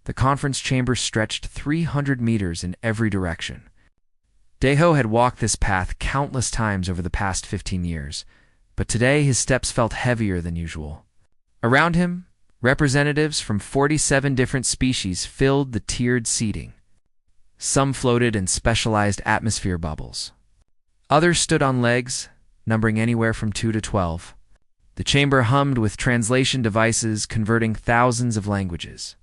The conference chamber stretched 300 meters in every direction. Deho had walked this path countless times over the past 15 years, but today his steps felt heavier than usual. Around him, representatives from 47 different species filled the tiered seating. Some floated in specialized atmosphere bubbles. Others stood on legs, numbering anywhere from 2 to 12. The chamber hummed with translation devices converting thousands of languages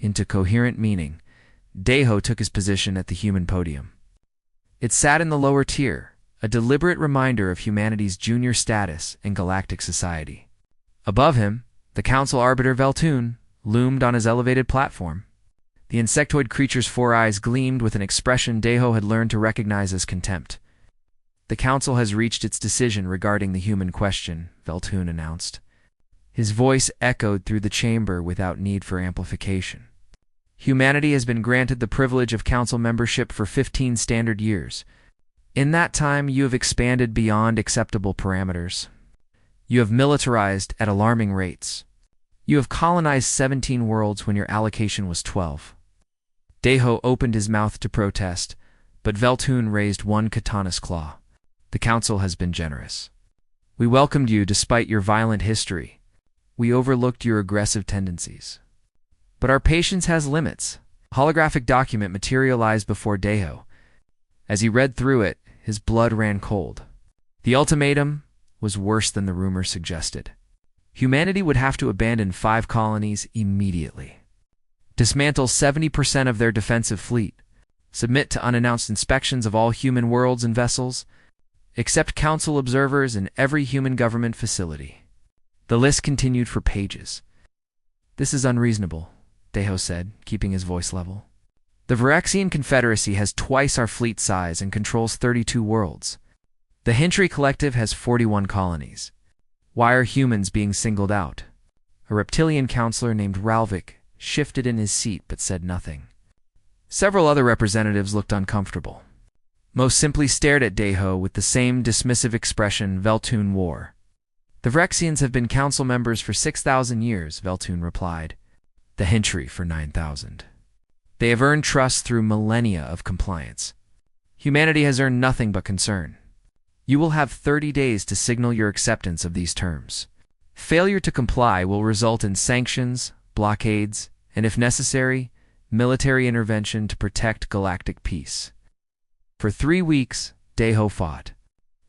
into coherent meaning. Deho took his position at the human podium. It sat in the lower tier, a deliberate reminder of humanity's junior status in galactic society. Above him, the council arbiter Veltun loomed on his elevated platform. The insectoid creature's 4 eyes gleamed with an expression Deho had learned to recognize as contempt. The council has reached its decision regarding the human question, Veltun announced. His voice echoed through the chamber without need for amplification. Humanity has been granted the privilege of council membership for 15 standard years. In that time, you have expanded beyond acceptable parameters. You have militarized at alarming rates. You have colonized 17 worlds when your allocation was 12. Deho opened his mouth to protest, but Veltun raised one katana's claw. The council has been generous. We welcomed you despite your violent history. We overlooked your aggressive tendencies. But our patience has limits. A holographic document materialized before Deho. As he read through it, his blood ran cold. The ultimatum was worse than the rumor suggested. Humanity would have to abandon 5 colonies immediately, dismantle 70% of their defensive fleet, submit to unannounced inspections of all human worlds and vessels, accept council observers in every human government facility. The list continued for pages. This is unreasonable, Deho said, keeping his voice level. The Viraxian Confederacy has twice our fleet size and controls 32 worlds. The Hintry Collective has 41 colonies. Why are humans being singled out? A reptilian counselor named Ralvik shifted in his seat but said nothing. Several other representatives looked uncomfortable. Most simply stared at Deho with the same dismissive expression Veltun wore. The Viraxians have been council members for 6,000 years, Veltun replied. The Hintry for 9,000. They have earned trust through millennia of compliance. Humanity has earned nothing but concern. You will have 30 days to signal your acceptance of these terms. Failure to comply will result in sanctions, blockades, and if necessary, military intervention to protect galactic peace. For 3 weeks, Deho fought.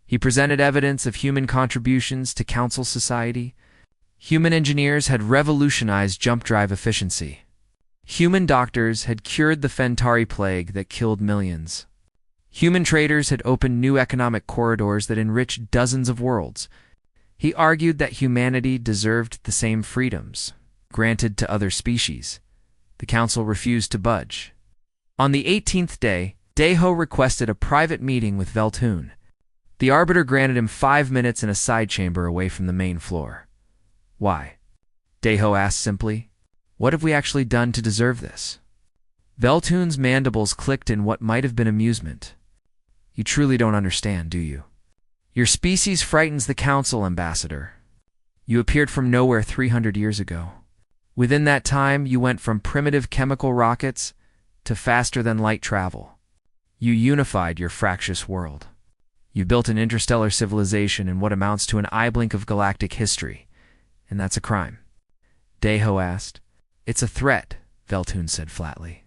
He presented evidence of human contributions to council society. Human engineers had revolutionized jump drive efficiency. Human doctors had cured the Fentari plague that killed millions. Human traders had opened new economic corridors that enriched dozens of worlds. He argued that humanity deserved the same freedoms granted to other species. The council refused to budge. On the 18th day, Deho requested a private meeting with Veltun. The arbiter granted him 5 minutes in a side chamber away from the main floor. Why? Deho asked simply. What have we actually done to deserve this? Veltun's mandibles clicked in what might have been amusement. You truly don't understand, do you? Your species frightens the council, Ambassador. You appeared from nowhere 300 years ago. Within that time, you went from primitive chemical rockets to faster-than-light travel. You unified your fractious world. You built an interstellar civilization in what amounts to an eye blink of galactic history, and that's a crime. Deho asked. It's a threat, Veltun said flatly.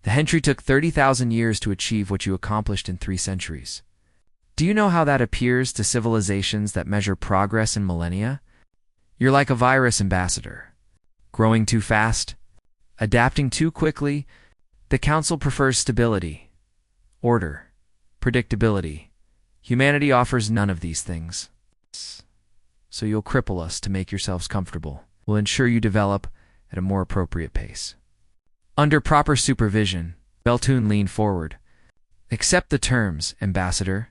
The Hentry took 30,000 years to achieve what you accomplished in 3 centuries. Do you know how that appears to civilizations that measure progress in millennia? You're like a virus, Ambassador. Growing too fast, adapting too quickly. The Council prefers stability, order, predictability. Humanity offers none of these things. So you'll cripple us to make yourselves comfortable. We'll ensure you develop at a more appropriate pace. Under proper supervision, Veltun leaned forward. Accept the terms, Ambassador.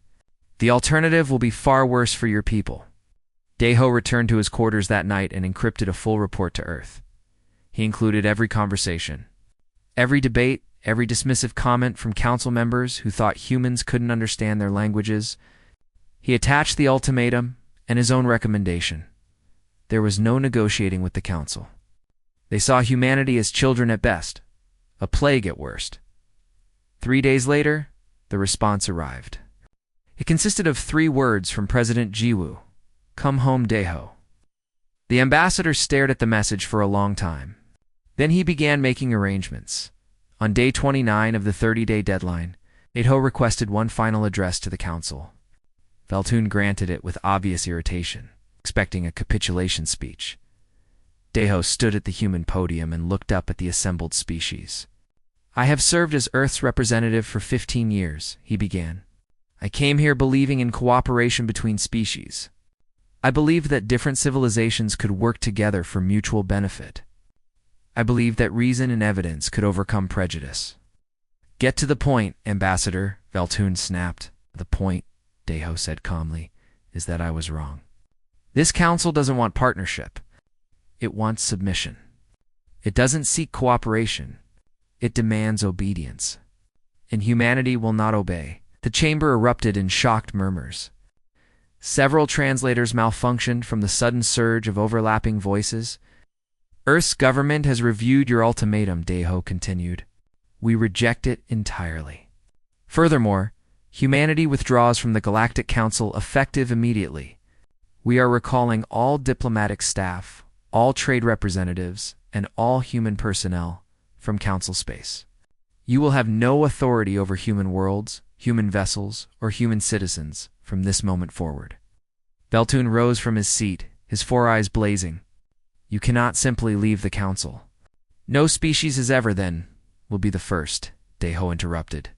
The alternative will be far worse for your people. Deho returned to his quarters that night and encrypted a full report to Earth. He included every conversation, every debate, every dismissive comment from council members who thought humans couldn't understand their languages. He attached the ultimatum and his own recommendation. There was no negotiating with the council. They saw humanity as children at best, a plague at worst. 3 days later, the response arrived. It consisted of 3 words from President Jiwoo: "Come home, Daeho." The ambassador stared at the message for a long time. Then he began making arrangements. On day 29 of the 30-day deadline, Daeho requested one final address to the council. Veltun granted it with obvious irritation, expecting a capitulation speech. Daeho stood at the human podium and looked up at the assembled species. "I have served as Earth's representative for 15 years, he began. "I came here believing in cooperation between species. I believed that different civilizations could work together for mutual benefit. I believed that reason and evidence could overcome prejudice." "Get to the point, Ambassador," Veltun snapped. "The point," Daeho said calmly, "is that I was wrong. This council doesn't want partnership. It wants submission. It doesn't seek cooperation. It demands obedience. And humanity will not obey." The chamber erupted in shocked murmurs. Several translators malfunctioned from the sudden surge of overlapping voices. "Earth's government has reviewed your ultimatum," Daeho continued. "We reject it entirely. Furthermore, humanity withdraws from the Galactic Council effective immediately. We are recalling all diplomatic staff, all trade representatives, and all human personnel from Council space. You will have no authority over human worlds, human vessels, or human citizens from this moment forward." Veltun rose from his seat, his 4 eyes blazing. "You cannot simply leave the council." "No species has ever, then, will be the first," Daeho interrupted.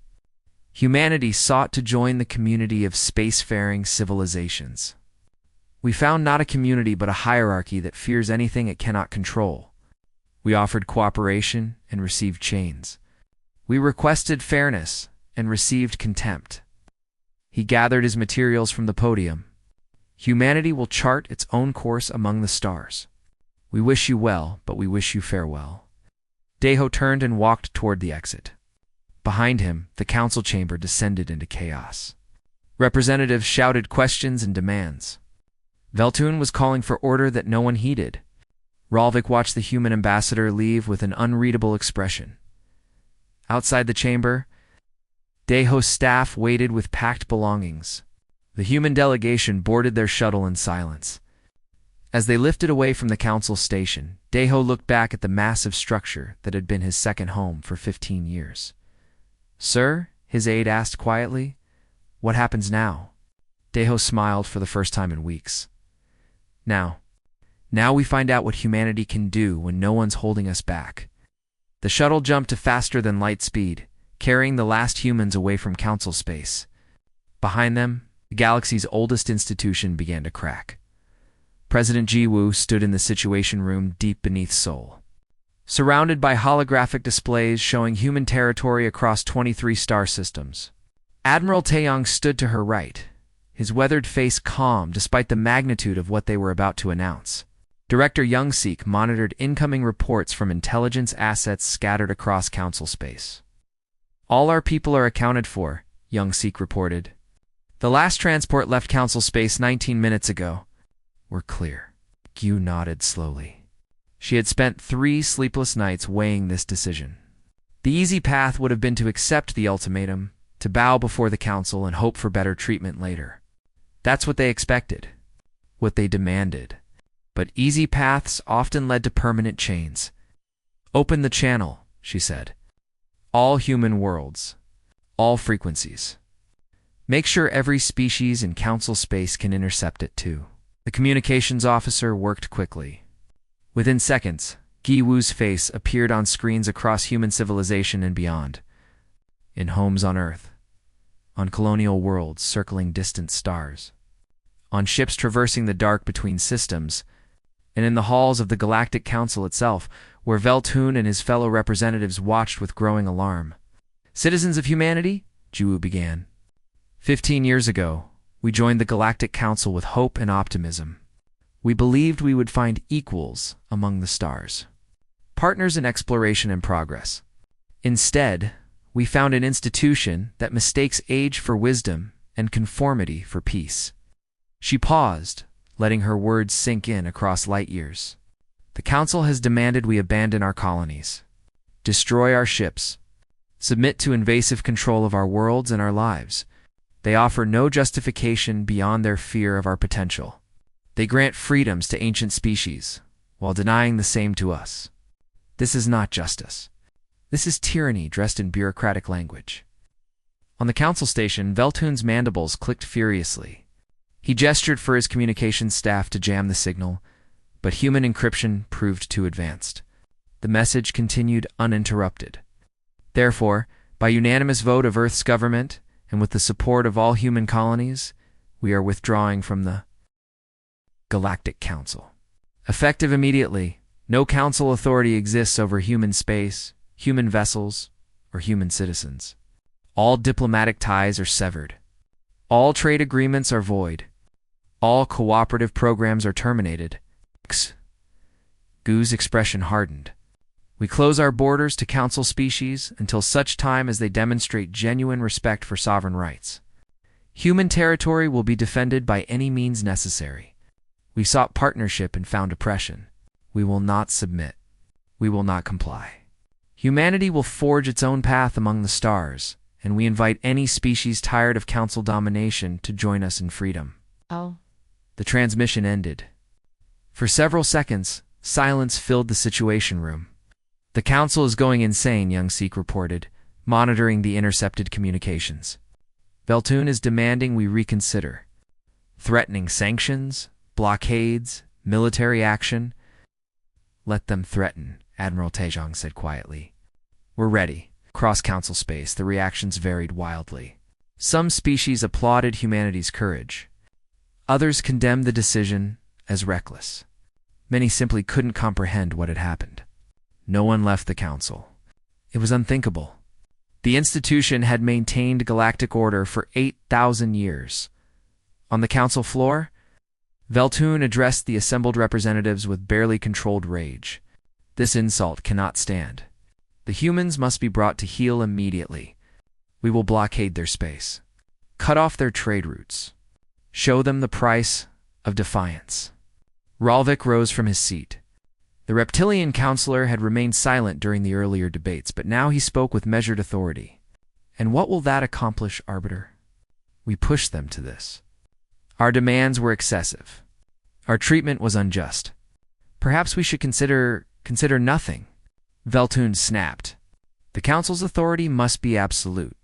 "Humanity sought to join the community of spacefaring civilizations. We found not a community but a hierarchy that fears anything it cannot control. We offered cooperation and received chains. We requested fairness and received contempt." He gathered his materials from the podium. "Humanity will chart its own course among the stars. We wish you well, but we wish you farewell." Daeho turned and walked toward the exit. Behind him, the council chamber descended into chaos. Representatives shouted questions and demands. Veltun was calling for order that no one heeded. Ralvik watched the human ambassador leave with an unreadable expression. Outside the chamber, Daeho's staff waited with packed belongings. The human delegation boarded their shuttle in silence. As they lifted away from the council station, Daeho looked back at the massive structure that had been his second home for 15 years. "Sir," his aide asked quietly, "what happens now?" Daeho smiled for the first time in weeks. Now we find out what humanity can do when no one's holding us back." The shuttle jumped to faster than light speed, carrying the last humans away from council space. Behind them, the galaxy's oldest institution began to crack. President Jiwoo stood in the Situation Room deep beneath Seoul. Surrounded by holographic displays showing human territory across 23 star systems. Admiral Taeyong stood to her right, his weathered face calm despite the magnitude of what they were about to announce. Director Young-sik monitored incoming reports from intelligence assets scattered across council space. "All our people are accounted for," Young-sik reported. "The last transport left council space 19 minutes ago. We're clear." Gyu nodded slowly. She had spent 3 sleepless nights weighing this decision. The easy path would have been to accept the ultimatum, to bow before the council and hope for better treatment later. That's what they expected, what they demanded. But easy paths often led to permanent chains. "Open the channel," she said. "All human worlds, all frequencies. Make sure every species in council space can intercept it too." The communications officer worked quickly. Within seconds, Gi-woo's face appeared on screens across human civilization and beyond. In homes on Earth, on colonial worlds circling distant stars, on ships traversing the dark between systems, and in the halls of the Galactic Council itself, where Veltun and his fellow representatives watched with growing alarm. "Citizens of humanity," Jiwoo began. 15 years ago, we joined the Galactic Council with hope and optimism. We believed we would find equals among the stars, partners in exploration and progress. Instead, we found an institution that mistakes age for wisdom and conformity for peace." She paused, letting her words sink in across light years. The Council has demanded we abandon our colonies, destroy our ships, submit to invasive control of our worlds and our lives. They offer no justification beyond their fear of our potential. They grant freedoms to ancient species, while denying the same to us. This is not justice. This is tyranny dressed in bureaucratic language. On the council station, Veltoon's mandibles clicked furiously. He gestured for his communications staff to jam the signal, but human encryption proved too advanced. The message continued uninterrupted. Therefore, by unanimous vote of Earth's government, and with the support of all human colonies, we are withdrawing from the Galactic Council. Effective immediately, no council authority exists over human space, human vessels, or human citizens. All diplomatic ties are severed. All trade agreements are void. All cooperative programs are terminated. Gu's expression hardened. We close our borders to council species until such time as they demonstrate genuine respect for sovereign rights. Human territory will be defended by any means necessary. We sought partnership and found oppression. We will not submit. We will not comply. Humanity will forge its own path among the stars, and we invite any species tired of council domination to join us in freedom. Oh. The transmission ended. For several seconds, silence filled the situation room. The council is going insane, Young Seek reported, monitoring the intercepted communications. Veltoon is demanding we reconsider. Threatening sanctions, blockades, military action. Let them threaten, Admiral Taejong said quietly. We're ready. Across council space, the reactions varied wildly. Some species applauded humanity's courage. Others condemned the decision as reckless. Many simply couldn't comprehend what had happened. No one left the council. It was unthinkable. The institution had maintained galactic order for 8,000 years. On the council floor, Veltoon addressed the assembled representatives with barely controlled rage. This insult cannot stand. The humans must be brought to heel immediately. We will blockade their space. Cut off their trade routes. Show them the price of defiance. Ralvik rose from his seat. The reptilian counselor had remained silent during the earlier debates, but now he spoke with measured authority. And what will that accomplish, Arbiter? We pushed them to this. Our demands were excessive. Our treatment was unjust. Perhaps we should consider nothing. Veltoon snapped. The council's authority must be absolute.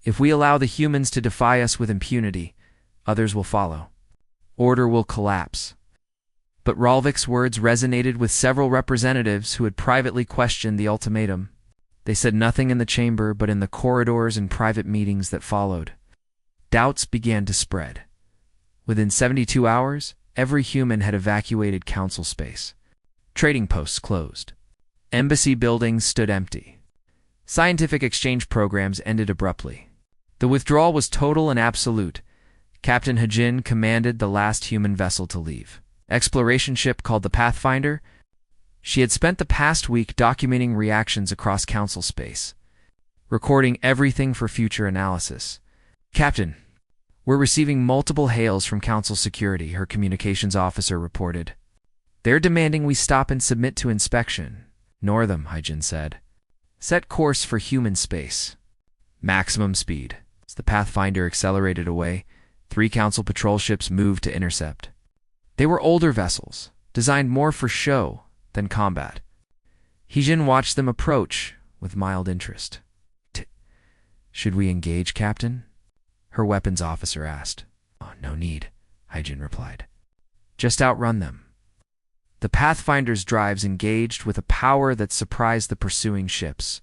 If we allow the humans to defy us with impunity, others will follow. Order will collapse. But Ralvik's words resonated with several representatives who had privately questioned the ultimatum. They said nothing in the chamber, but in the corridors and private meetings that followed. Doubts began to spread. Within 72 hours, every human had evacuated council space. Trading posts closed. Embassy buildings stood empty. Scientific exchange programs ended abruptly. The withdrawal was total and absolute. Captain Hajin commanded the last human vessel to leave. Exploration ship called the Pathfinder. She had spent the past week documenting reactions across council space, recording everything for future analysis. Captain, we're receiving multiple hails from council security, her communications officer reported. They're demanding we stop and submit to inspection. Ignore them, Hyjin said. Set course for human space. Maximum speed. As the Pathfinder accelerated away, 3 council patrol ships moved to intercept. They were older vessels, designed more for show than combat. Hyjin watched them approach with mild interest. Should we engage, Captain? Her weapons officer asked. Oh, no need, Hyjin replied. Just outrun them. The Pathfinder's drives engaged with a power that surprised the pursuing ships.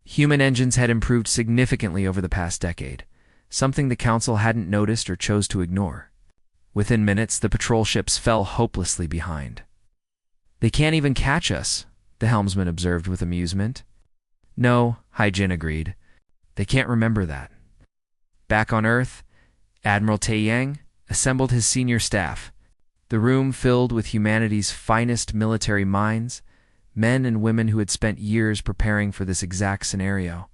Human engines had improved significantly over the past decade, something the Council hadn't noticed or chose to ignore. Within minutes, the patrol ships fell hopelessly behind. They can't even catch us, the helmsman observed with amusement. No, Hyjin agreed. They can't remember that. Back on Earth, Admiral Taeyang assembled his senior staff. The room filled with humanity's finest military minds, men and women who had spent years preparing for this exact scenario.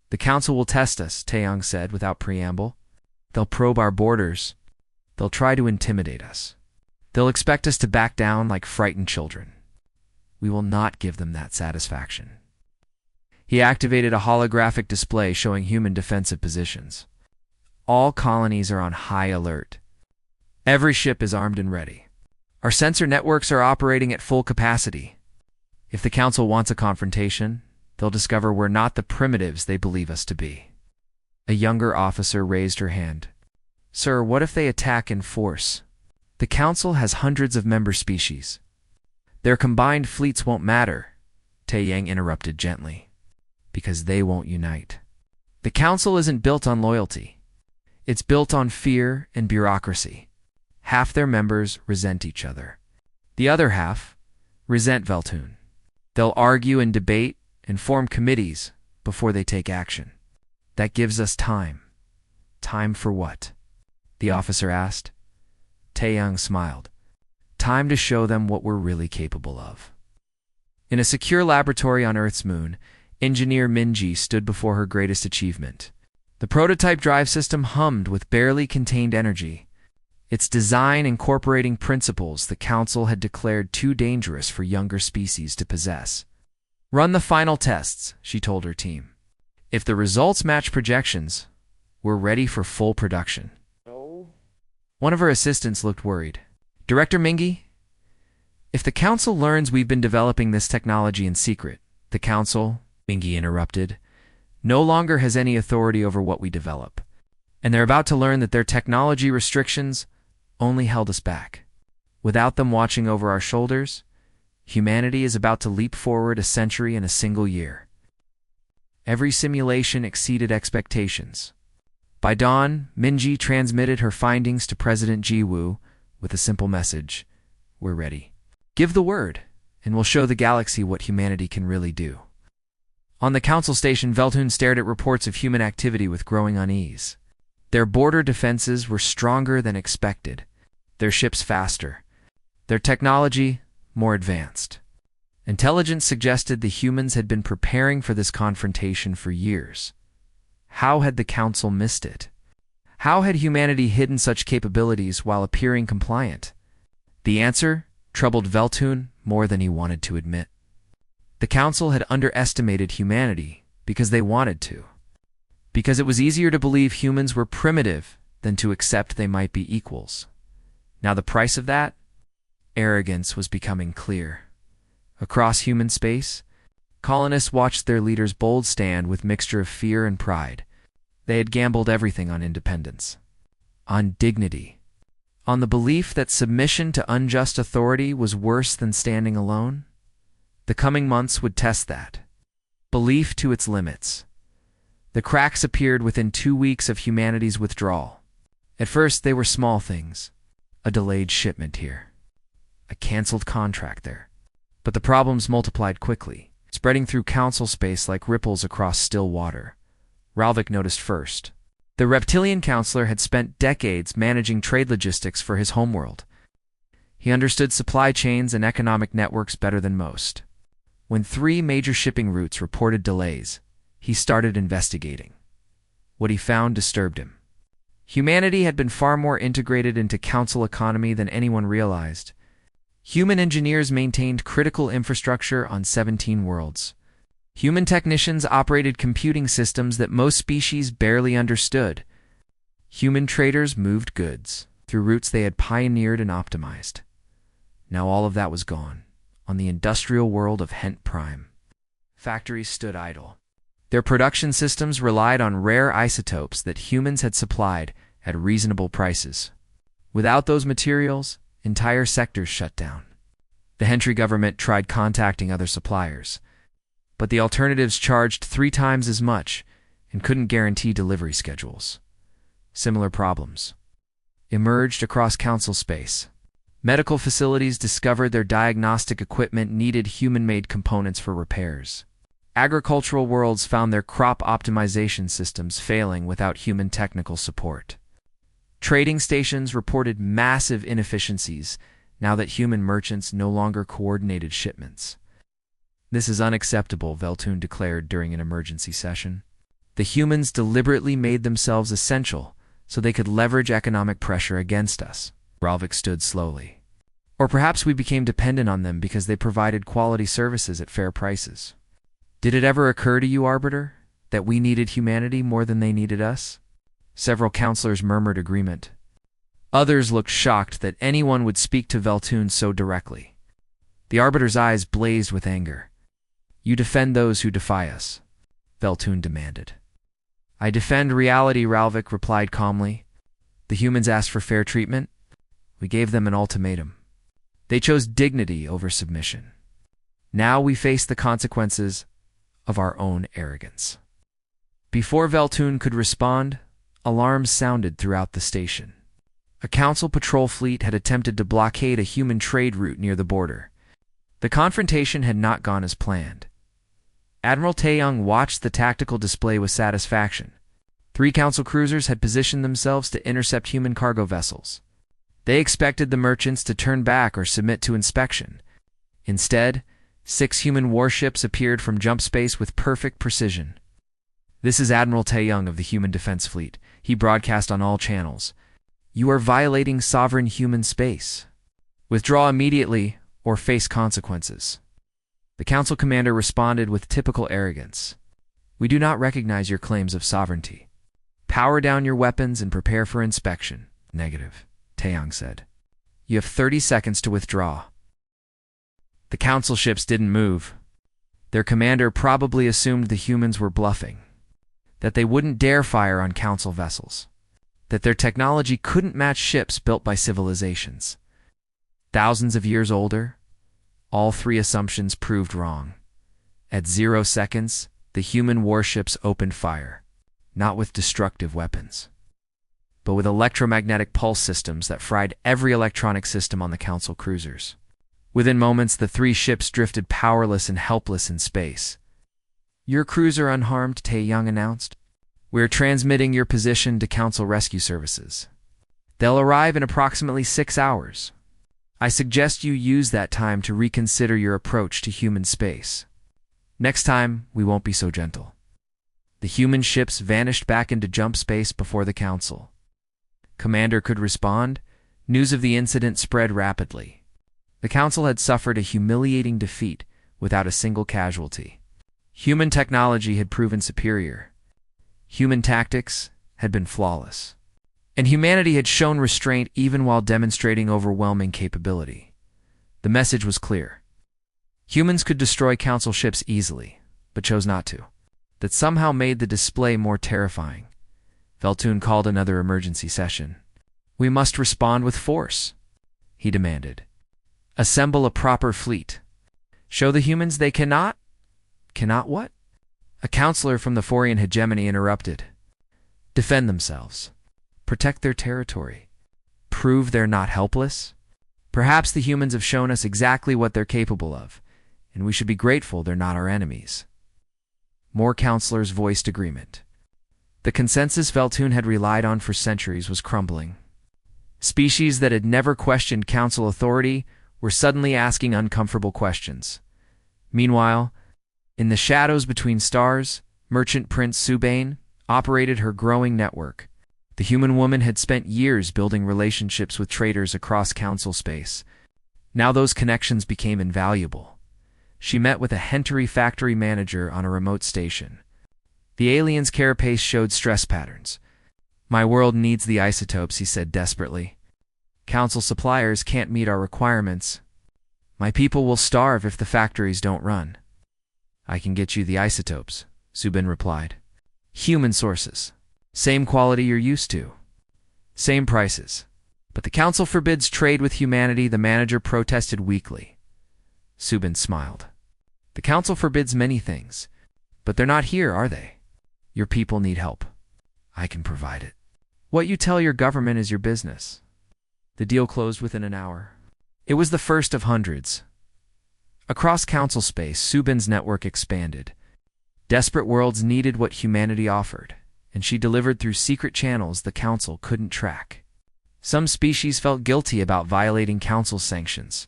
The Council will test us, Taeyang said without preamble. They'll probe our borders. They'll try to intimidate us. They'll expect us to back down like frightened children. we will not give them that satisfaction. He activated a holographic display showing human defensive positions. All colonies are on high alert. Every ship is armed and ready. Our sensor networks are operating at full capacity. If the Council wants a confrontation, they'll discover we're not the primitives they believe us to be. A younger officer raised her hand. Sir, what if they attack in force? The Council has hundreds of member species. Their combined fleets won't matter, Tae-Yang interrupted gently, because they won't unite. The Council isn't built on loyalty. It's built on fear and bureaucracy. Half their members resent each other. The other half resent Veltun. They'll argue and debate and form committees before they take action. That gives us time. Time for what? The officer asked. Tae-Yang smiled. Time to show them what we're really capable of. In a secure laboratory on Earth's moon, engineer Minji stood before her greatest achievement. The prototype drive system hummed with barely contained energy. Its design incorporating principles the Council had declared too dangerous for younger species to possess. Run the final tests, she told her team. If the results match projections, we're ready for full production. No. One of her assistants looked worried. Director Mingi, if the Council learns we've been developing this technology in secret, the Council, Mingi interrupted, no longer has any authority over what we develop. And they're about to learn that their technology restrictions only held us back. Without them watching over our shoulders, humanity is about to leap forward a century in a single year. Every simulation exceeded expectations. By dawn, Minji transmitted her findings to President Ji-woo with a simple message: we're ready. Give the word, and we'll show the galaxy what humanity can really do. On the Council station, Veltun stared at reports of human activity with growing unease. Their border defenses were stronger than expected, their ships faster, their technology more advanced. Intelligence suggested the humans had been preparing for this confrontation for years. How had the Council missed it? How had humanity hidden such capabilities while appearing compliant? The answer troubled Veltun more than he wanted to admit. The Council had underestimated humanity because they wanted to. Because it was easier to believe humans were primitive than to accept they might be equals. Now the price of that? Arrogance was becoming clear. Across human space, colonists watched their leaders' bold stand with mixture of fear and pride. They had gambled everything on independence, on dignity, on the belief that submission to unjust authority was worse than standing alone. The coming months would test that. Belief to its limits. The cracks appeared within 2 weeks of humanity's withdrawal. At first, they were small things. A delayed shipment here. A canceled contract there. But the problems multiplied quickly, spreading through Council space like ripples across still water. Ralvik noticed first. The reptilian counselor had spent decades managing trade logistics for his homeworld. He understood supply chains and economic networks better than most. When 3 major shipping routes reported delays, he started investigating. What he found disturbed him. Humanity had been far more integrated into Council economy than anyone realized. Human engineers maintained critical infrastructure on 17 worlds. Human technicians operated computing systems that most species barely understood. Human traders moved goods through routes they had pioneered and optimized. Now all of that was gone. On the industrial world of Hent Prime, factories stood idle. Their production systems relied on rare isotopes that humans had supplied at reasonable prices. Without those materials, entire sectors shut down. The Hentry government tried contacting other suppliers, but the alternatives charged 3 times as much and couldn't guarantee delivery schedules. Similar problems emerged across Council space. Medical facilities discovered their diagnostic equipment needed human-made components for repairs. Agricultural worlds found their crop optimization systems failing without human technical support. Trading stations reported massive inefficiencies now that human merchants no longer coordinated shipments. This is unacceptable, Veltun declared during an emergency session. The humans deliberately made themselves essential so they could leverage economic pressure against us. Ralvik stood slowly. Or perhaps we became dependent on them because they provided quality services at fair prices. Did it ever occur to you, Arbiter, that we needed humanity more than they needed us? Several counselors murmured agreement. Others looked shocked that anyone would speak to Veltun so directly. The Arbiter's eyes blazed with anger. You defend those who defy us, Veltun demanded. I defend reality, Ralvik replied calmly. The humans asked for fair treatment. We gave them an ultimatum. They chose dignity over submission. Now we face the consequences of our own arrogance. Before Veltun could respond, alarms sounded throughout the station. A council patrol fleet had attempted to blockade a human trade route near the border. The confrontation had not gone as planned. Admiral Taeyong watched the tactical display with satisfaction. 3 council cruisers had positioned themselves to intercept human cargo vessels. They expected the merchants to turn back or submit to inspection. Instead, 6 human warships appeared from jump space with perfect precision. This is Admiral Taeyong of the Human Defense Fleet. He broadcast on all channels. You are violating sovereign human space. Withdraw immediately or face consequences. The council commander responded with typical arrogance. We do not recognize your claims of sovereignty. Power down your weapons and prepare for inspection. Negative, Taeyong said. You have 30 seconds to withdraw. The council ships didn't move. Their commander probably assumed the humans were bluffing, that they wouldn't dare fire on council vessels, that their technology couldn't match ships built by civilizations. Thousands of years older, all 3 assumptions proved wrong. At 0 seconds, the human warships opened fire, not with destructive weapons, but with electromagnetic pulse systems that fried every electronic system on the council cruisers. Within moments, the 3 ships drifted powerless and helpless in space. Your cruiser unharmed, Taeyong announced. We're transmitting your position to Council Rescue Services. They'll arrive in approximately 6 hours. I suggest you use that time to reconsider your approach to human space. Next time, we won't be so gentle. The human ships vanished back into jump space before the Council. Commander could respond. News of the incident spread rapidly. The Council had suffered a humiliating defeat without a single casualty. Human technology had proven superior. Human tactics had been flawless. And humanity had shown restraint even while demonstrating overwhelming capability. The message was clear. Humans could destroy Council ships easily, but chose not to. That somehow made the display more terrifying. Veltun called another emergency session. We must respond with force, he demanded. Assemble a proper fleet. Show the humans they cannot? Cannot what? A counselor from the Forian hegemony interrupted. Defend themselves. Protect their territory. Prove they're not helpless. Perhaps the humans have shown us exactly what they're capable of, and we should be grateful they're not our enemies. More counselors voiced agreement. The consensus Veltun had relied on for centuries was crumbling. Species that had never questioned council authority were suddenly asking uncomfortable questions. Meanwhile, in the shadows between stars, merchant Prince Subane operated her growing network. The human woman had spent years building relationships with traders across council space. Now those connections became invaluable. She met with a Hentary factory manager on a remote station. The alien's carapace showed stress patterns. My world needs the isotopes, he said desperately. Council suppliers can't meet our requirements. My people will starve if the factories don't run. I can get you the isotopes, Subin replied. Human sources. Same quality you're used to. Same prices. But the council forbids trade with humanity, the manager protested weakly. Subin smiled. The council forbids many things, but they're not here, are they? Your people need help. I can provide it. What you tell your government is your business. The deal closed within an hour. It was the first of hundreds. Across council space, Subin's network expanded. Desperate worlds needed what humanity offered, and she delivered through secret channels the council couldn't track. Some species felt guilty about violating council sanctions.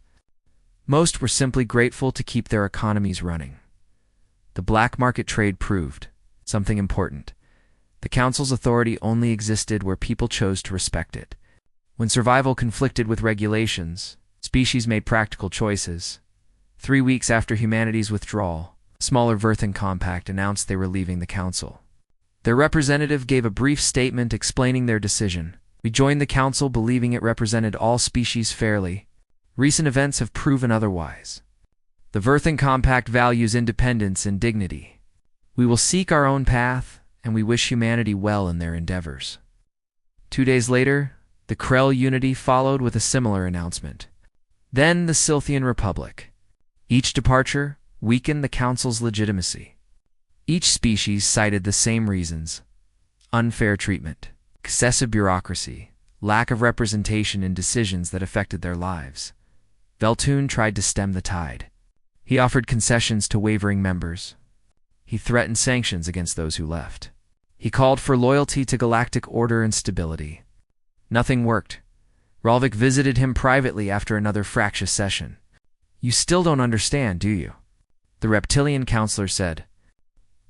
Most were simply grateful to keep their economies running. The black market trade proved something important. The council's authority only existed where people chose to respect it. When survival conflicted with regulations, Species made practical choices. 3 weeks after humanity's withdrawal, smaller Verthan Compact announced they were leaving the Council. Their representative gave a brief statement explaining their decision. We joined the Council believing it represented all species fairly. Recent events have proven otherwise. The Verthan Compact values independence and dignity. We will seek our own path, and we wish humanity well in their endeavors. 2 days later, the Krell Unity followed with a similar announcement. Then the Silthian Republic. Each departure weakened the Council's legitimacy. Each species cited the same reasons: unfair treatment, excessive bureaucracy, lack of representation in decisions that affected their lives. Veltun tried to stem the tide. He offered concessions to wavering members. He threatened sanctions against those who left. He called for loyalty to galactic order and stability. Nothing worked. Ralvik visited him privately after another fractious session. "You still don't understand, do you?" The reptilian counselor said.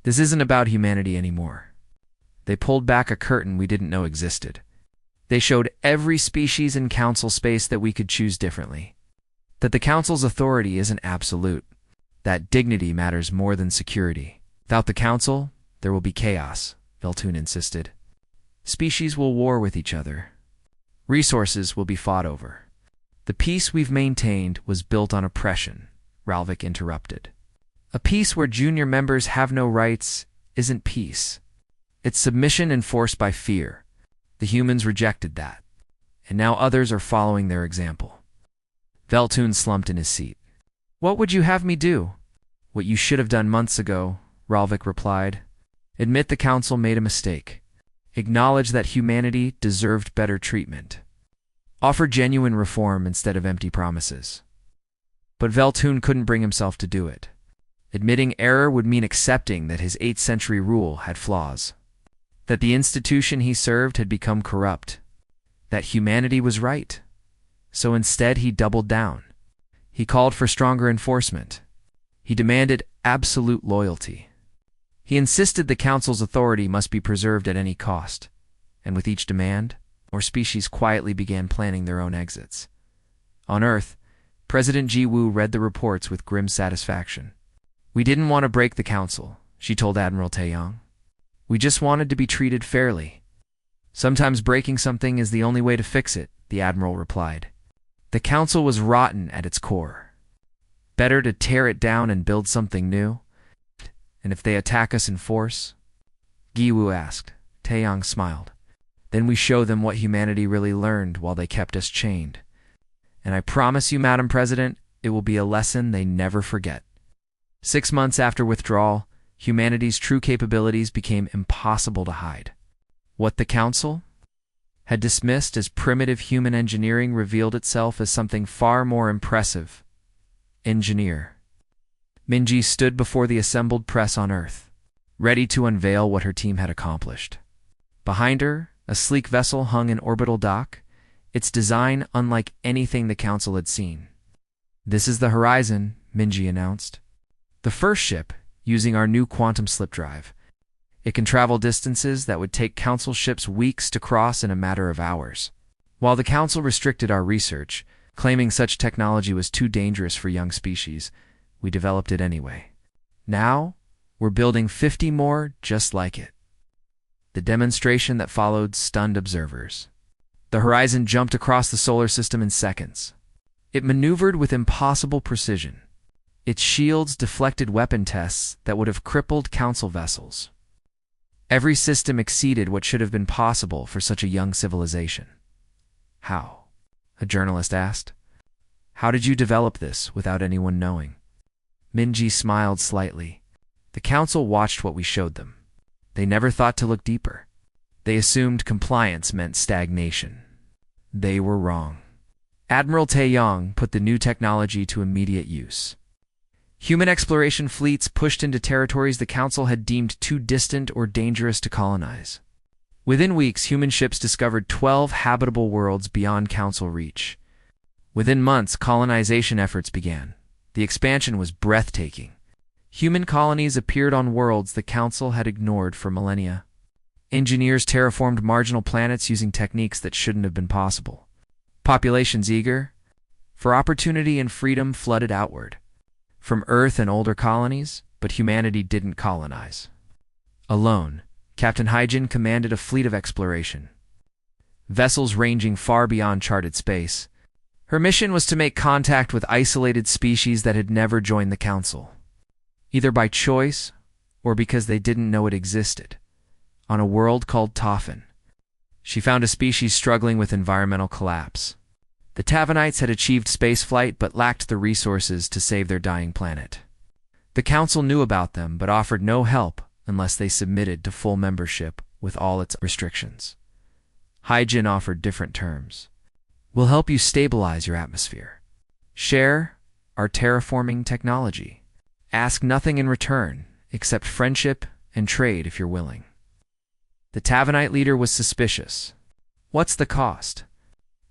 "This isn't about humanity anymore." They pulled back a curtain we didn't know existed. They showed every species in Council space that we could choose differently. That the Council's authority isn't absolute. That dignity matters more than security. Without the Council, there will be chaos, Veltun insisted. Species will war with each other. Resources will be fought over. The peace we've maintained was built on oppression, Ralvik interrupted. A peace where junior members have no rights isn't peace. It's submission enforced by fear. The humans rejected that, and now others are following their example. Veltun slumped in his seat. "What would you have me do?" "What you should have done months ago," Ralvik replied. "Admit the Council made a mistake. Acknowledge that humanity deserved better treatment. Offer genuine reform instead of empty promises." But Veltun couldn't bring himself to do it. Admitting error would mean accepting that his 8th century rule had flaws. That the institution he served had become corrupt. That humanity was right. So instead he doubled down. He called for stronger enforcement. He demanded absolute loyalty. He insisted the Council's authority must be preserved at any cost. And with each demand, more species quietly began planning their own exits. On Earth, President Ji Woo read the reports with grim satisfaction. "We didn't want to break the Council," she told Admiral Taeyong. "We just wanted to be treated fairly." "Sometimes breaking something is the only way to fix it," the Admiral replied. "The Council was rotten at its core. Better to tear it down and build something new. And if they attack us in force?" Ji Woo asked. Taeyong smiled. "Then we show them what humanity really learned while they kept us chained. And I promise you, Madam President, it will be a lesson they never forget." 6 months after withdrawal, humanity's true capabilities became impossible to hide. What the Council had dismissed as primitive human engineering revealed itself as something far more impressive. Engineer. Minji stood before the assembled press on Earth, ready to unveil what her team had accomplished. Behind her, a sleek vessel hung in orbital dock, its design unlike anything the Council had seen. "This is the Horizon," Minji announced. "The first ship, using our new quantum slip drive. It can travel distances that would take Council ships weeks to cross in a matter of hours. While the Council restricted our research, claiming such technology was too dangerous for young species, we developed it anyway. Now, we're building 50 more just like it." The demonstration that followed stunned observers. The Horizon jumped across the solar system in seconds. It maneuvered with impossible precision. Its shields deflected weapon tests that would have crippled Council vessels. Every system exceeded what should have been possible for such a young civilization. "How?" a journalist asked. "How did you develop this without anyone knowing?" Minji smiled slightly. "The Council watched what we showed them. They never thought to look deeper. They assumed compliance meant stagnation. They were wrong." Admiral Taeyong put the new technology to immediate use. Human exploration fleets pushed into territories the Council had deemed too distant or dangerous to colonize. Within weeks, human ships discovered 12 habitable worlds beyond Council reach. Within months, colonization efforts began. The expansion was breathtaking. Human colonies appeared on worlds the Council had ignored for millennia. Engineers terraformed marginal planets using techniques that shouldn't have been possible. Populations eager, for opportunity and freedom flooded outward. From Earth and older colonies, but humanity didn't colonize. Alone, Captain Hyjin commanded a fleet of exploration. Vessels ranging far beyond charted space. Her mission was to make contact with isolated species that had never joined the Council, either by choice or because they didn't know it existed. On a world called Tofin, she found a species struggling with environmental collapse. The Tavanites had achieved spaceflight but lacked the resources to save their dying planet. The Council knew about them but offered no help unless they submitted to full membership with all its restrictions. Hyjin offered different terms. We'll help you stabilize your atmosphere. Share our terraforming technology. Ask nothing in return except friendship and trade if you're willing. The Tavanite leader was suspicious. What's the cost?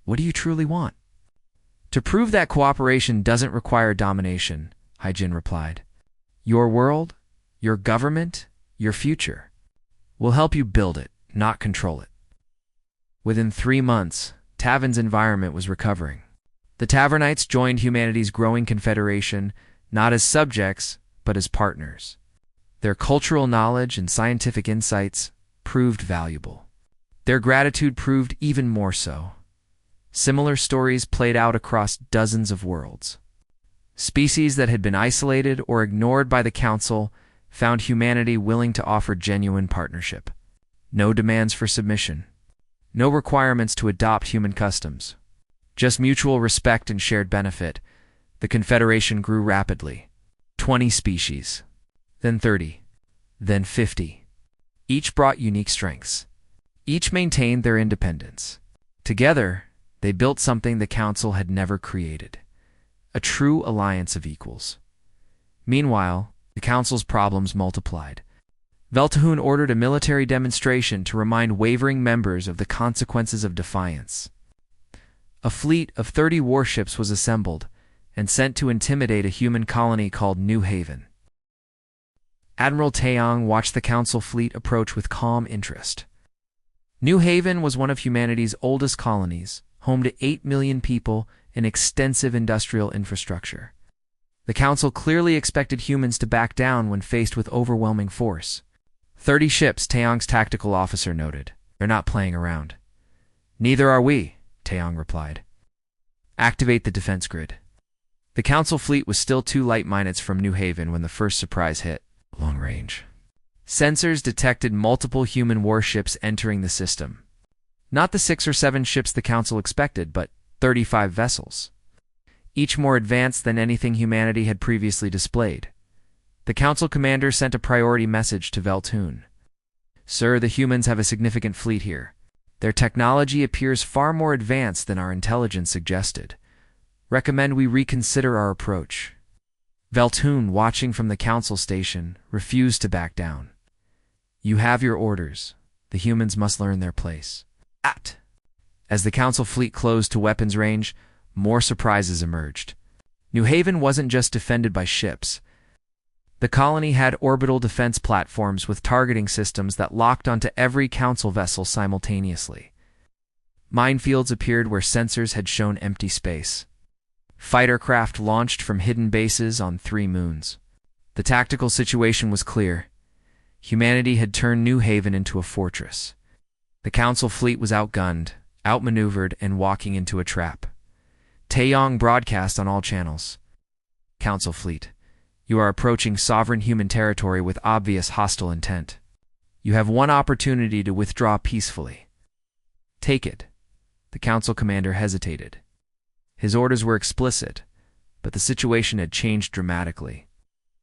What do you truly want? To prove that cooperation doesn't require domination, Hyjin replied. Your world, your government, your future. We'll help you build it, not control it. Within 3 months, Tavan's environment was recovering. The Tavernites joined humanity's growing confederation, not as subjects, but as partners. Their cultural knowledge and scientific insights proved valuable. Their gratitude proved even more so. Similar stories played out across dozens of worlds. Species that had been isolated or ignored by the Council found humanity willing to offer genuine partnership. No demands for submission. No requirements to adopt human customs. Just mutual respect and shared benefit. The Confederation grew rapidly. 20 species, then 30, then 50. Each brought unique strengths. Each maintained their independence. Together, they built something the Council had never created. A true alliance of equals. Meanwhile, the Council's problems multiplied. Veltahun ordered a military demonstration to remind wavering members of the consequences of defiance. A fleet of 30 warships was assembled and sent to intimidate a human colony called New Haven. Admiral Taeyong watched the Council fleet approach with calm interest. New Haven was one of humanity's oldest colonies, home to 8 million people and extensive industrial infrastructure. The Council clearly expected humans to back down when faced with overwhelming force. 30 ships, Taeyong's tactical officer noted. They're not playing around. Neither are we, Taeyong replied. Activate the defense grid. The Council fleet was still 2 light minutes from New Haven when the first surprise hit. Long range. Sensors detected multiple human warships entering the system. Not the 6 or 7 ships the Council expected, but 35 vessels. Each more advanced than anything humanity had previously displayed. The Council commander sent a priority message to Veltahun. Sir, the humans have a significant fleet here. Their technology appears far more advanced than our intelligence suggested. Recommend we reconsider our approach. Veltahun, watching from the Council station, refused to back down. You have your orders. The humans must learn their place. As the Council fleet closed to weapons range, more surprises emerged. New Haven wasn't just defended by ships. The colony had orbital defense platforms with targeting systems that locked onto every Council vessel simultaneously. Minefields appeared where sensors had shown empty space. Fighter craft launched from hidden bases on 3 moons. The tactical situation was clear. Humanity had turned New Haven into a fortress. The Council fleet was outgunned, outmaneuvered, and walking into a trap. Taeyong broadcast on all channels. Council fleet, you are approaching sovereign human territory with obvious hostile intent. You have one opportunity to withdraw peacefully. Take it. The Council commander hesitated. His orders were explicit, but the situation had changed dramatically.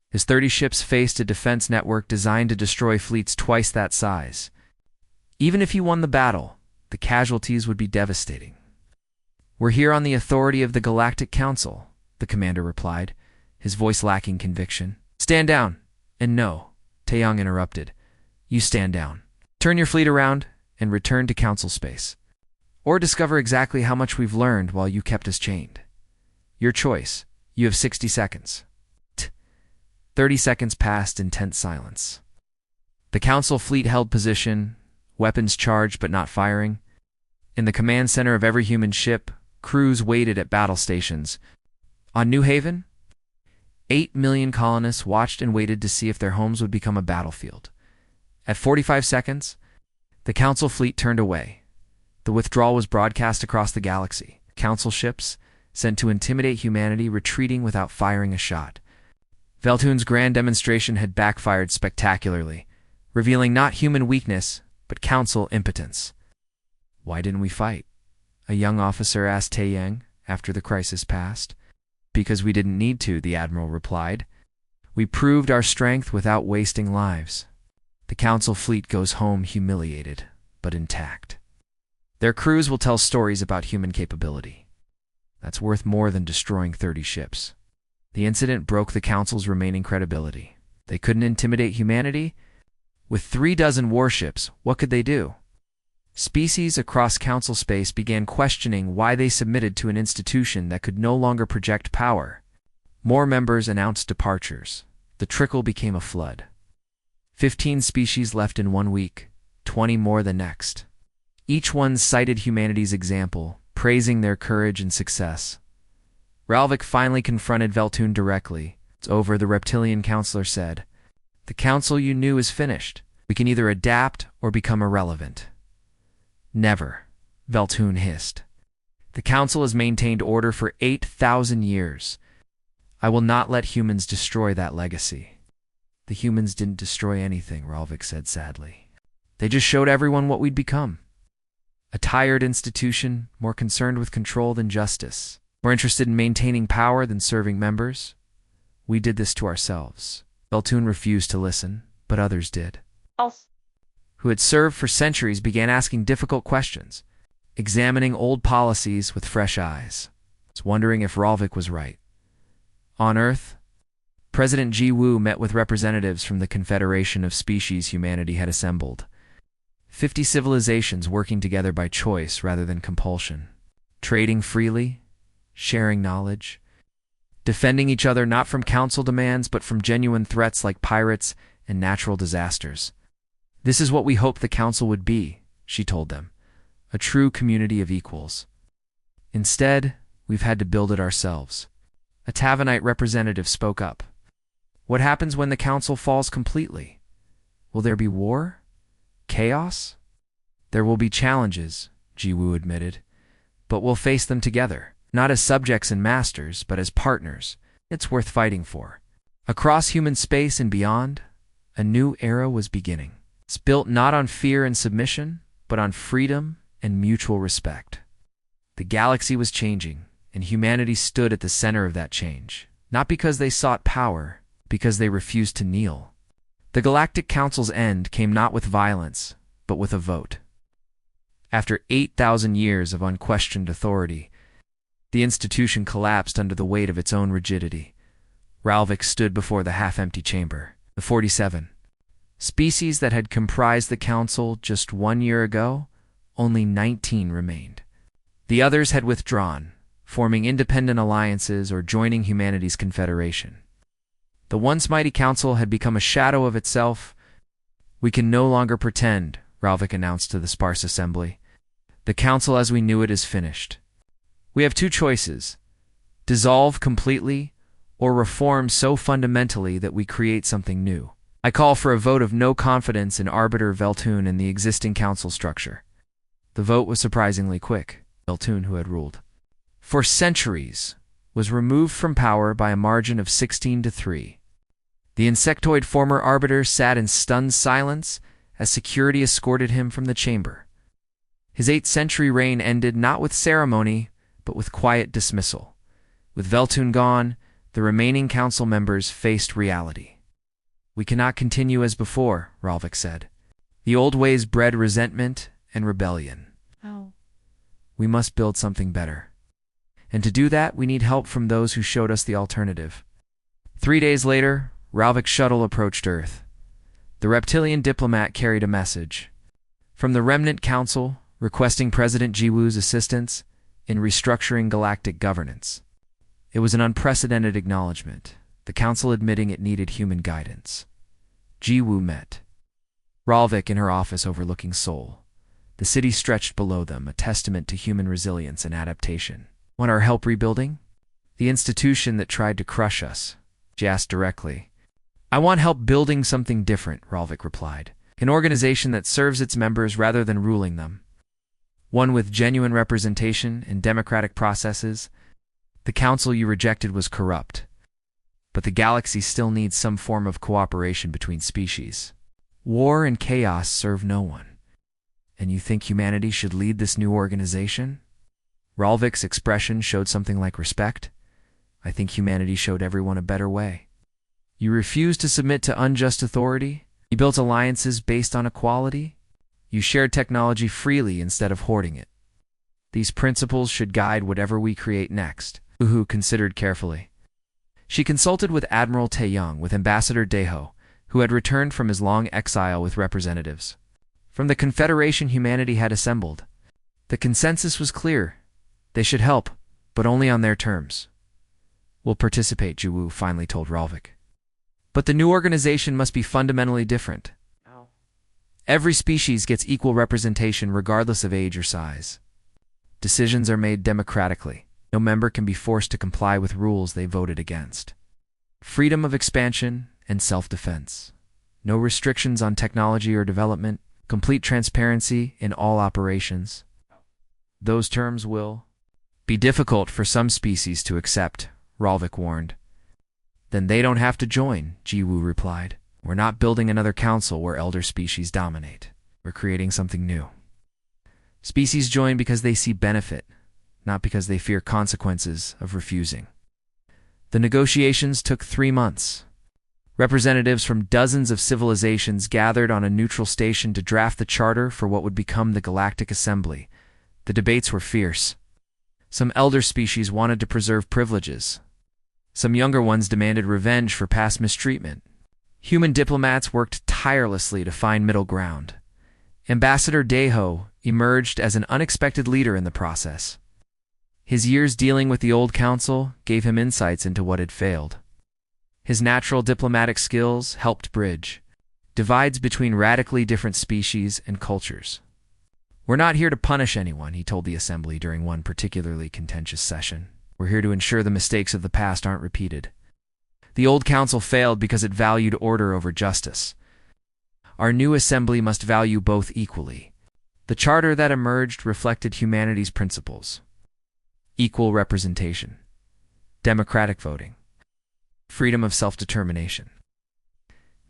His 30 ships faced a defense network designed to destroy fleets twice that size. Even if he won the battle, the casualties would be devastating. We're here on the authority of the Galactic Council, the commander replied, his voice lacking conviction. Stand down. And no, Taeyong interrupted. You stand down. Turn your fleet around and return to Council space. Or discover exactly how much we've learned while you kept us chained. Your choice. You have 60 seconds. 30 seconds passed in tense silence. The Council fleet held position, weapons charged but not firing. In the command center of every human ship, Crews waited at battle stations. On New Haven, 8 million colonists watched and waited to see if their homes would become a battlefield. At 45 seconds, the Council fleet turned away. The withdrawal was broadcast across the galaxy. Council ships, sent to intimidate humanity, retreating without firing a shot. Veltoon's grand demonstration had backfired spectacularly, revealing not human weakness, but Council impotence. "Why didn't we fight?" a young officer asked Taeyang after the crisis passed. "Because we didn't need to," the Admiral replied. "We proved our strength without wasting lives." The Council fleet goes home humiliated, but intact. Their crews will tell stories about human capability. That's worth more than destroying 30 ships. The incident broke the Council's remaining credibility. They couldn't intimidate humanity? With 36 warships, what could they do? Species across Council space began questioning why they submitted to an institution that could no longer project power. More members announced departures. The trickle became a flood. 15 species left in 1 week, 20 more the next. Each one cited humanity's example, praising their courage and success. Ralvik finally confronted Veltoon directly. "It's over," the reptilian counselor said. "The council you knew is finished. We can either adapt or become irrelevant." "Never," Veltoon hissed. "The council has maintained order for 8,000 years. I will not let humans destroy that legacy." "The humans didn't destroy anything," Ralvik said sadly. "They just showed everyone what we'd become. A tired institution, more concerned with control than justice, more interested in maintaining power than serving members. We did this to ourselves." Veltoon refused to listen, but others did. Who had served for centuries began asking difficult questions, examining old policies with fresh eyes, wondering if Ralvik was right. On Earth, President Ji Woo met with representatives from the Confederation of Species humanity had assembled. 50 civilizations working together by choice rather than compulsion, trading freely, sharing knowledge, defending each other not from council demands but from genuine threats like pirates and natural disasters. "This is what we hoped the council would be," she told them, "a true community of equals. Instead, we've had to build it ourselves." A Tavanite representative spoke up. "What happens when the council falls completely? Will there be war? Chaos?" "There will be challenges," Ji Woo admitted, "but we'll face them together, not as subjects and masters, but as partners. It's worth fighting for." Across human space and beyond, a new era was beginning. It's built not on fear and submission, but on freedom and mutual respect. The galaxy was changing, and humanity stood at the center of that change, not because they sought power, because they refused to kneel. The Galactic Council's end came not with violence, but with a vote. After 8,000 years of unquestioned authority, the institution collapsed under the weight of its own rigidity. Ralvik stood before the half-empty chamber. The 47 species that had comprised the council just 1 year ago, only 19 remained. The others had withdrawn, forming independent alliances or joining humanity's confederation. The once mighty council had become a shadow of itself. "We can no longer pretend," Ralvik announced to the sparse assembly. "The council as we knew it is finished. We have 2 choices: dissolve completely or reform so fundamentally that we create something new. I call for a vote of no confidence in Arbiter Veltoon and the existing council structure." The vote was surprisingly quick. Veltoon, who had ruled for centuries, was removed from power by a margin of 16-3. The insectoid former arbiter sat in stunned silence as security escorted him from the chamber. His 8th-century reign ended not with ceremony, but with quiet dismissal. With Veltoon gone, the remaining council members faced reality. "We cannot continue as before," Ralvik said. "The old ways bred resentment and rebellion. We must build something better. And to do that, we need help from those who showed us the alternative." 3 days later, Ralvik's shuttle approached Earth. The reptilian diplomat carried a message from the Remnant Council requesting President Ji Woo's assistance in restructuring galactic governance. It was an unprecedented acknowledgement, the council admitting it needed human guidance. Ji Woo met Ralvik in her office overlooking Seoul. The city stretched below them, a testament to human resilience and adaptation. Want our help rebuilding? The institution that tried to crush us, she asked directly. I want help building something different, Ralvik replied. An organization that serves its members rather than ruling them. One with genuine representation and democratic processes. The council you rejected was corrupt. But the galaxy still needs some form of cooperation between species. War and chaos serve no one. And you think humanity should lead this new organization? Ralvik's expression showed something like respect. I think humanity showed everyone a better way. You refused to submit to unjust authority. You built alliances based on equality. You shared technology freely instead of hoarding it. These principles should guide whatever we create next, Uhu considered carefully. She consulted with Admiral Taeyong, with Ambassador Deho, who had returned from his long exile with representatives from the Confederation humanity had assembled. The consensus was clear. They should help, but only on their terms. We'll participate, Juwu finally told Ralvik. But the new organization must be fundamentally different. Every species gets equal representation regardless of age or size. Decisions are made democratically. No member can be forced to comply with rules they voted against. Freedom of expansion and self-defense. No restrictions on technology or development. Complete transparency in all operations. Those terms will be difficult for some species to accept, Ralvik warned. Then they don't have to join, Jiwoo replied. We're not building another council where elder species dominate. We're creating something new. Species join because they see benefit, not because they fear consequences of refusing. The negotiations took 3 months. Representatives from dozens of civilizations gathered on a neutral station to draft the charter for what would become the Galactic Assembly. The debates were fierce. Some elder species wanted to preserve privileges. Some younger ones demanded revenge for past mistreatment. Human diplomats worked tirelessly to find middle ground. Ambassador Deho emerged as an unexpected leader in the process. His years dealing with the old council gave him insights into what had failed. His natural diplomatic skills helped bridge divides between radically different species and cultures. We're not here to punish anyone, he told the assembly during one particularly contentious session. We're here to ensure the mistakes of the past aren't repeated. The old council failed because it valued order over justice. Our new assembly must value both equally. The charter that emerged reflected humanity's principles. Equal representation. Democratic voting. Freedom of self-determination.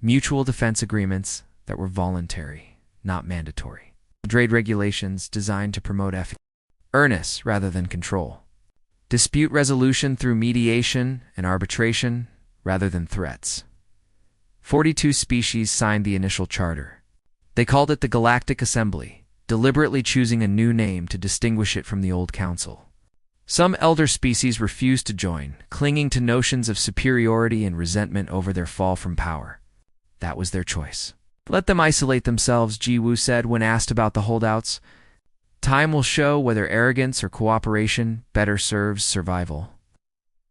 Mutual defense agreements that were voluntary, not mandatory. Trade regulations designed to promote fairness rather than control. Dispute resolution through mediation and arbitration rather than threats. 42 species signed the initial charter. They called it the Galactic Assembly, deliberately choosing a new name to distinguish it from the old council. Some elder species refused to join, clinging to notions of superiority and resentment over their fall from power. That was their choice. Let them isolate themselves, Jiwoo said when asked about the holdouts. Time will show whether arrogance or cooperation better serves survival.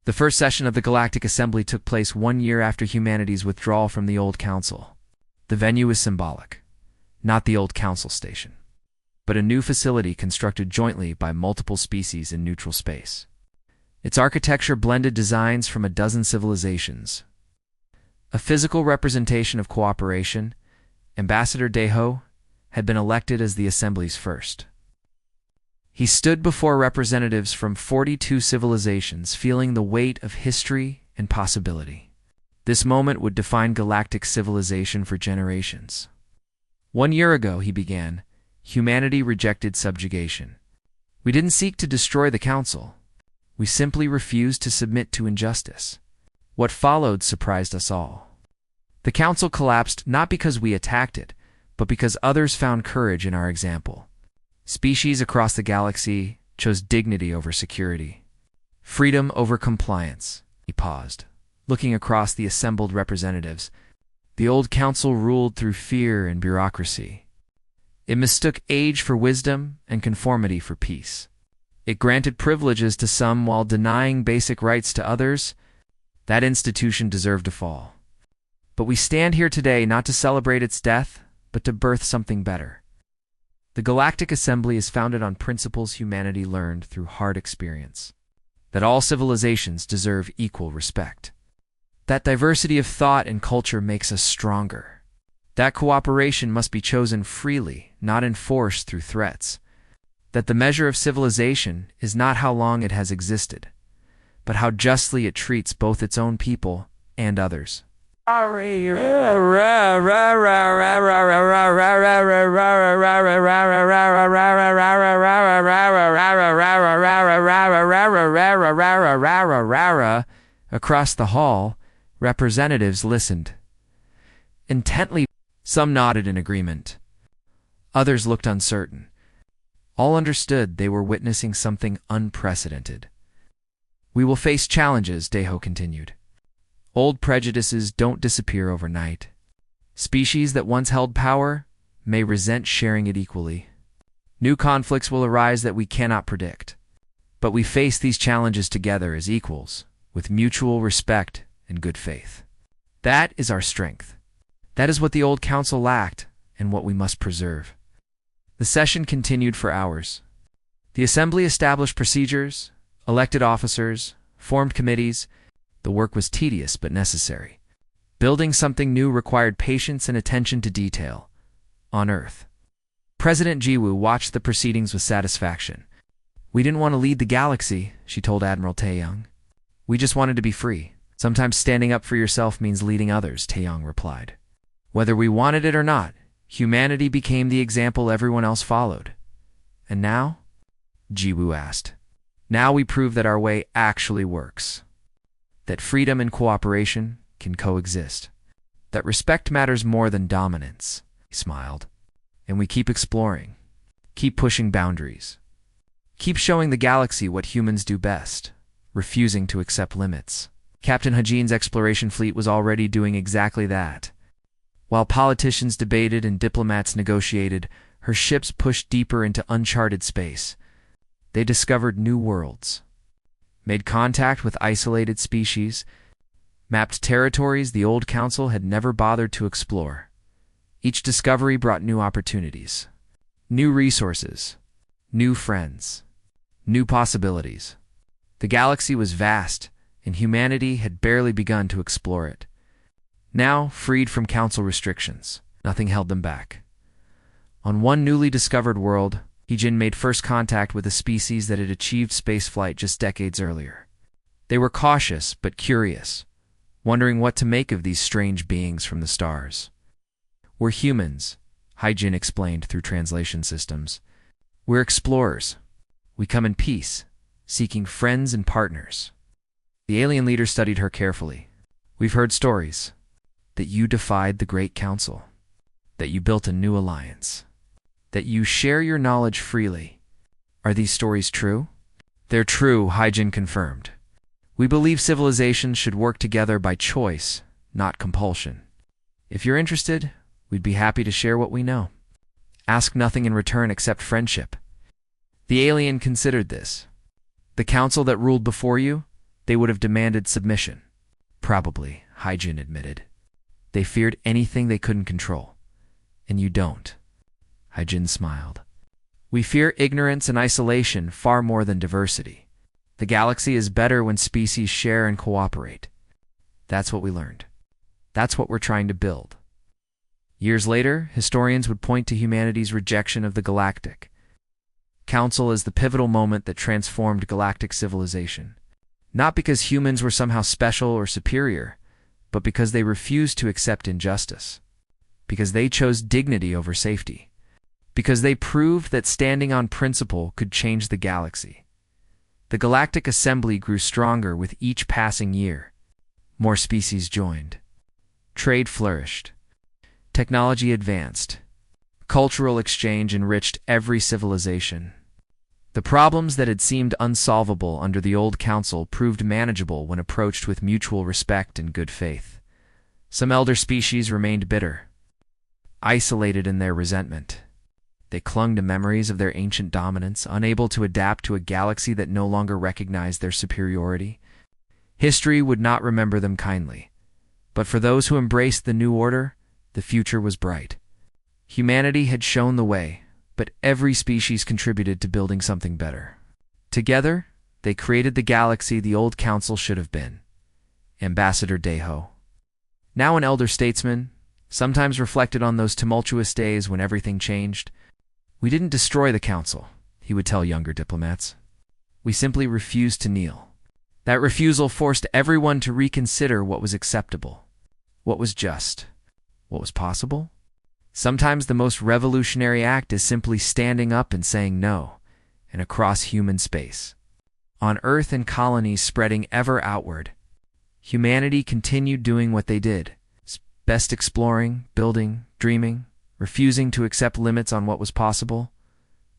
The first session of the Galactic Assembly took place 1 year after humanity's withdrawal from the old council. The venue is symbolic, not the old council station, but a new facility constructed jointly by multiple species in neutral space. Its architecture blended designs from a dozen civilizations. A physical representation of cooperation, Ambassador Deho had been elected as the assembly's first. He stood before representatives from 42 civilizations, feeling the weight of history and possibility. This moment would define galactic civilization for generations. 1 year ago, he began, humanity rejected subjugation. We didn't seek to destroy the council. We simply refused to submit to injustice. What followed surprised us all. The council collapsed not because we attacked it, but because others found courage in our example. Species across the galaxy chose dignity over security. Freedom over compliance. He paused, looking across the assembled representatives. The old council ruled through fear and bureaucracy. It mistook age for wisdom and conformity for peace. It granted privileges to some while denying basic rights to others. That institution deserved to fall. But we stand here today not to celebrate its death, but to birth something better. The Galactic Assembly is founded on principles humanity learned through hard experience. that all civilizations deserve equal respect, that diversity of thought and culture makes us stronger, that cooperation must be chosen freely, not enforced through threats, that the measure of civilization is not how long it has existed, but how justly it treats both its own people and others. Across the hall, representatives listened intently. Some nodded in agreement. Others looked uncertain. All understood they were witnessing something unprecedented. We will face challenges, Deho continued. Old prejudices don't disappear overnight. Species that once held power may resent sharing it equally. New conflicts will arise that we cannot predict. But we face these challenges together as equals, with mutual respect and good faith. That is our strength. That is what the old council lacked, and what we must preserve. The session continued for hours. The assembly established procedures, elected officers, formed committees. The work was tedious but necessary. Building something new required patience and attention to detail. On Earth, President Jiwoo watched the proceedings with satisfaction. We didn't want to lead the galaxy, she told Admiral Taeyong. We just wanted to be free. Sometimes standing up for yourself means leading others, Taeyong replied. Whether we wanted it or not, humanity became the example everyone else followed. And now? Jiwoo asked. Now we prove that our way actually works. That freedom and cooperation can coexist. That respect matters more than dominance, he smiled. And we keep exploring. Keep pushing boundaries. Keep showing the galaxy what humans do best, refusing to accept limits. Captain Hajin's exploration fleet was already doing exactly that. While politicians debated and diplomats negotiated, her ships pushed deeper into uncharted space. They discovered new worlds, made contact with isolated species, mapped territories the old council had never bothered to explore. Each discovery brought new opportunities, new resources, new friends, new possibilities. The galaxy was vast, and humanity had barely begun to explore it. Now, freed from council restrictions, nothing held them back. On one newly discovered world, Hijin made first contact with a species that had achieved spaceflight just decades earlier. They were cautious but curious, wondering what to make of these strange beings from the stars. We're humans, Hijin explained through translation systems. We're explorers. We come in peace, seeking friends and partners. The alien leader studied her carefully. We've heard stories that you defied the Great Council, that you built a new alliance, that you share your knowledge freely. Are these stories true? They're true, Hijin confirmed. We believe civilizations should work together by choice, not compulsion. If you're interested, we'd be happy to share what we know. Ask nothing in return except friendship. The alien considered this. The council that ruled before you, they would have demanded submission. Probably, Hijin admitted. They feared anything they couldn't control. And you don't. Hijin smiled. We fear ignorance and isolation far more than diversity. The galaxy is better when species share and cooperate. That's what we learned. That's what we're trying to build. Years later, historians would point to humanity's rejection of the Galactic Council as the pivotal moment that transformed galactic civilization. Not because humans were somehow special or superior, but because they refused to accept injustice. Because they chose dignity over safety. Because they proved that standing on principle could change the galaxy. The Galactic Assembly grew stronger with each passing year. More species joined. Trade flourished. Technology advanced. Cultural exchange enriched every civilization. The problems that had seemed unsolvable under the old council proved manageable when approached with mutual respect and good faith. Some elder species remained bitter, isolated in their resentment. They clung to memories of their ancient dominance, unable to adapt to a galaxy that no longer recognized their superiority. History would not remember them kindly. But for those who embraced the new order, the future was bright. Humanity had shown the way, but every species contributed to building something better. Together, They created the galaxy the old council should have been. Ambassador Deho. Now an elder statesman, sometimes reflected on those tumultuous days when everything changed. We didn't destroy the council, he would tell younger diplomats. We simply refused to kneel. That refusal forced everyone to reconsider what was acceptable, what was just, what was possible. Sometimes the most revolutionary act is simply standing up and saying no, and across human space. On Earth and colonies spreading ever outward, humanity continued doing what they did, best exploring, building, dreaming, refusing to accept limits on what was possible.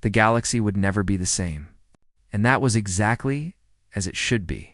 The galaxy would never be the same. And that was exactly as it should be.